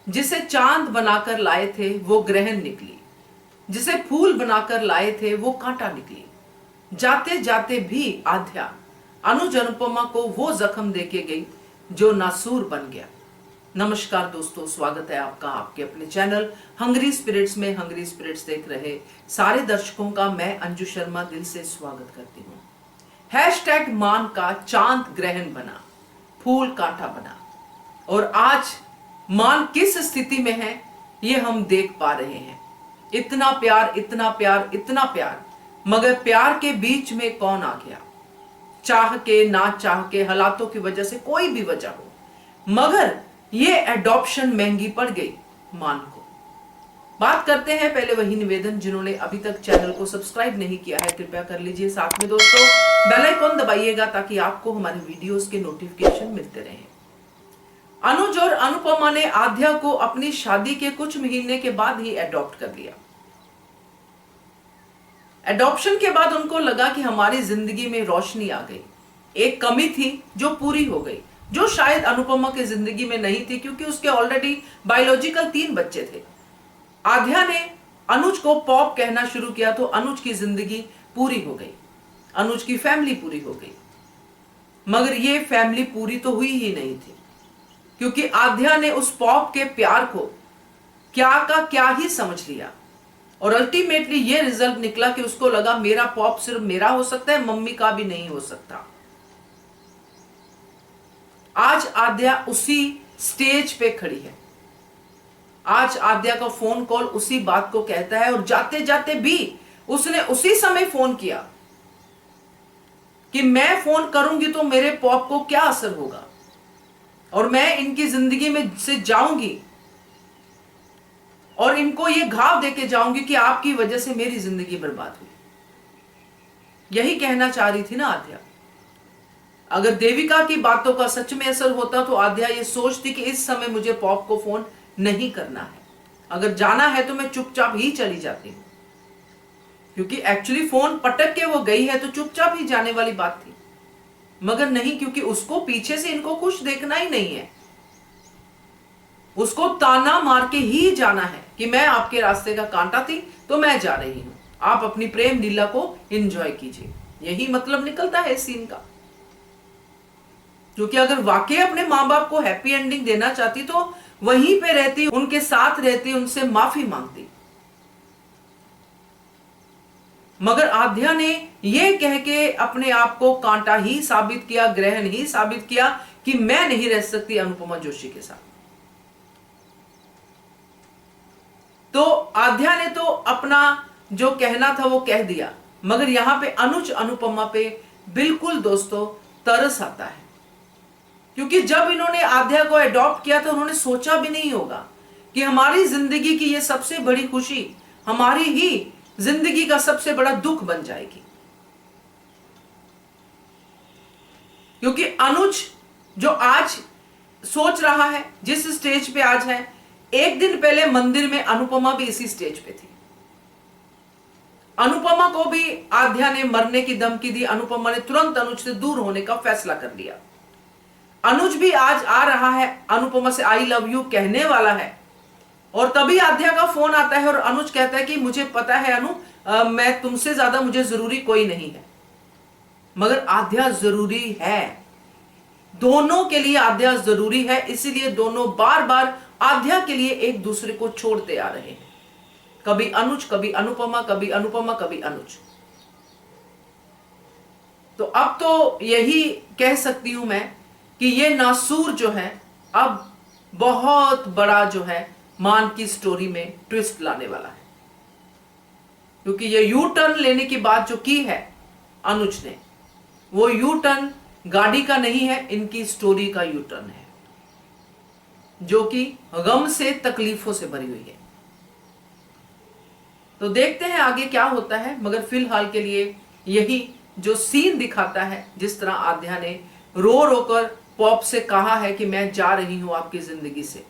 जिसे चांद बनाकर लाए थे वो ग्रहण निकली, जिसे फूल बनाकर लाए थे वो कांटा निकली। जाते जाते भी आध्या अनुज अनुपमा को वो जख्म देके गई जो नासूर बन गया। नमस्कार दोस्तों, स्वागत है आपका आपके अपने चैनल हंग्री स्पिरिट्स में। हंग्री स्पिरिट्स देख रहे सारे दर्शकों का मैं अंजू शर्मा दिल से स्वागत करती हूँ। हैशटैग मान का चांद ग्रहण बना, फूल कांटा बना, और आज मान किस स्थिति में है ये हम देख पा रहे हैं। इतना प्यार, इतना प्यार, इतना प्यार, मगर प्यार के बीच में कौन आ गया? चाह के, ना चाह के, हालातों की वजह से, कोई भी वजह हो, मगर ये एडॉप्शन महंगी पड़ गई मान को। बात करते हैं, पहले वही निवेदन, जिन्होंने अभी तक चैनल को सब्सक्राइब नहीं किया है कृपया कर लीजिए। साथ में दोस्तों बेल आइकन दबाइएगा ताकि आपको हमारे वीडियोस के नोटिफिकेशन मिलते रहें। अनुज और अनुपमा ने आध्या को अपनी शादी के कुछ महीने के बाद ही एडॉप्ट कर लिया। एडॉप्शन के बाद उनको लगा कि हमारी जिंदगी में रोशनी आ गई। एक कमी थी जो पूरी हो गई, जो शायद अनुपमा की जिंदगी में नहीं थी, क्योंकि उसके ऑलरेडी बायोलॉजिकल 3 बच्चे थे। आध्या ने अनुज को पॉप कहना शुरू किया तो अनुज की जिंदगी पूरी हो गई, अनुज की फैमिली पूरी हो गई। मगर ये फैमिली पूरी तो हुई ही नहीं थी, क्योंकि आध्या ने उस पॉप के प्यार को क्या का क्या ही समझ लिया, और अल्टीमेटली ये रिजल्ट निकला कि उसको लगा मेरा पॉप सिर्फ मेरा हो सकता है, मम्मी का भी नहीं हो सकता। आज आध्या उसी स्टेज पे खड़ी है। आज आध्या का फोन कॉल उसी बात को कहता है, और जाते जाते भी उसने उसी समय फोन किया कि मैं फोन करूंगी तो मेरे पॉप को क्या असर होगा, और मैं इनकी जिंदगी में से जाऊंगी और इनको ये घाव देके जाऊंगी कि आपकी वजह से मेरी जिंदगी बर्बाद हुई। यही कहना चाह रही थी ना आध्या। अगर देविका की बातों का सच में असर होता तो आध्या ये सोचती कि इस समय मुझे पॉप को फोन नहीं करना है, अगर जाना है तो मैं चुपचाप ही चली जाती हूं, क्योंकि एक्चुअली फोन पटक के वो गई है तो चुपचाप ही जाने वाली बात थी। मगर नहीं, क्योंकि उसको पीछे से इनको कुछ देखना ही नहीं है, उसको ताना मार के ही जाना है कि मैं आपके रास्ते का कांटा थी तो मैं जा रही हूं, आप अपनी प्रेम लीला को एंजॉय कीजिए। यही मतलब निकलता है इस सीन का। क्योंकि अगर वाकई अपने मां बाप को हैप्पी एंडिंग देना चाहती तो वहीं पे रहती, उनके साथ रहती, उनसे माफी मांगती। मगर आध्या ने यह कह के अपने आप को कांटा ही साबित किया, ग्रहण ही साबित किया कि मैं नहीं रह सकती अनुपमा जोशी के साथ। तो आध्या ने तो अपना जो कहना था वो कह दिया, मगर यहां पे अनुज अनुपमा पे बिल्कुल दोस्तों तरस आता है। क्योंकि जब इन्होंने आध्या को अडॉप्ट किया तो उन्होंने सोचा भी नहीं होगा कि हमारी जिंदगी की ये सबसे बड़ी खुशी हमारी ही जिंदगी का सबसे बड़ा दुख बन जाएगी। क्योंकि अनुज जो आज सोच रहा है, जिस स्टेज पे आज है, एक दिन पहले मंदिर में अनुपमा भी इसी स्टेज पे थी। अनुपमा को भी आध्या ने मरने की धमकी दी, अनुपमा ने तुरंत अनुज से दूर होने का फैसला कर लिया। अनुज भी आज आ रहा है, अनुपमा से आई लव यू कहने वाला है, और तभी आध्या का फोन आता है और अनुज कहता है कि मुझे पता है अनु, मैं तुमसे ज्यादा मुझे जरूरी कोई नहीं है। मगर आध्या जरूरी है, दोनों के लिए आध्या जरूरी है, इसीलिए दोनों बार बार आध्या के लिए एक दूसरे को छोड़ते आ रहे हैं। कभी अनुज, कभी अनुपमा, कभी अनुपमा, कभी अनुज। तो अब तो यही कह सकती हूं मैं कि ये नासूर जो है अब बहुत बड़ा जो है मान की स्टोरी में ट्विस्ट लाने वाला है। क्योंकि ये यू टर्न लेने की बात जो की है अनुज ने, वो यू टर्न गाड़ी का नहीं है, इनकी स्टोरी का यू टर्न है, जो कि गम से, तकलीफों से भरी हुई है। तो देखते हैं आगे क्या होता है, मगर फिलहाल के लिए यही जो सीन दिखाता है, जिस तरह आध्या ने रो रोकर पॉप से कहा है कि मैं जा रही हूं आपकी जिंदगी से,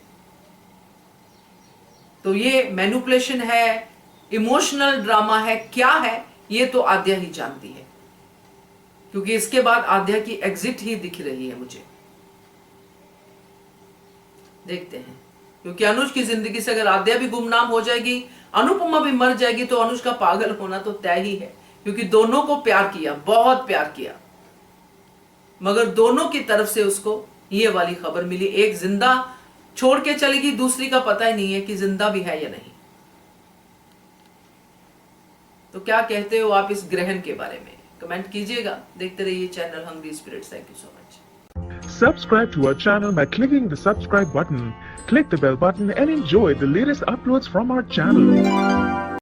तो ये मैनिपुलेशन है, इमोशनल ड्रामा है, क्या है ये तो आध्या ही जानती है। क्योंकि इसके बाद आध्या की एग्जिट ही दिख रही है मुझे। देखते हैं, क्योंकि अनुज की जिंदगी से अगर आद्या भी गुमनाम हो जाएगी, अनुपमा भी मर जाएगी, तो अनुज का पागल होना तो तय ही है, क्योंकि दोनों को प्यार किया, बहुत प्यार किया, मगर दोनों की तरफ से उसको ये वाली खबर मिली। एक जिंदा छोड़ के चलेगी, दूसरी का पता ही नहीं है कि जिंदा भी है या नहीं। तो क्या कहते हो आप इस ग्रहण के बारे में? कमेंट कीजिएगा। देखते रहिए channel hungry spirits. Thank you so much. Subscribe to our channel by clicking the subscribe button. Click the bell button and enjoy the latest uploads from our channel.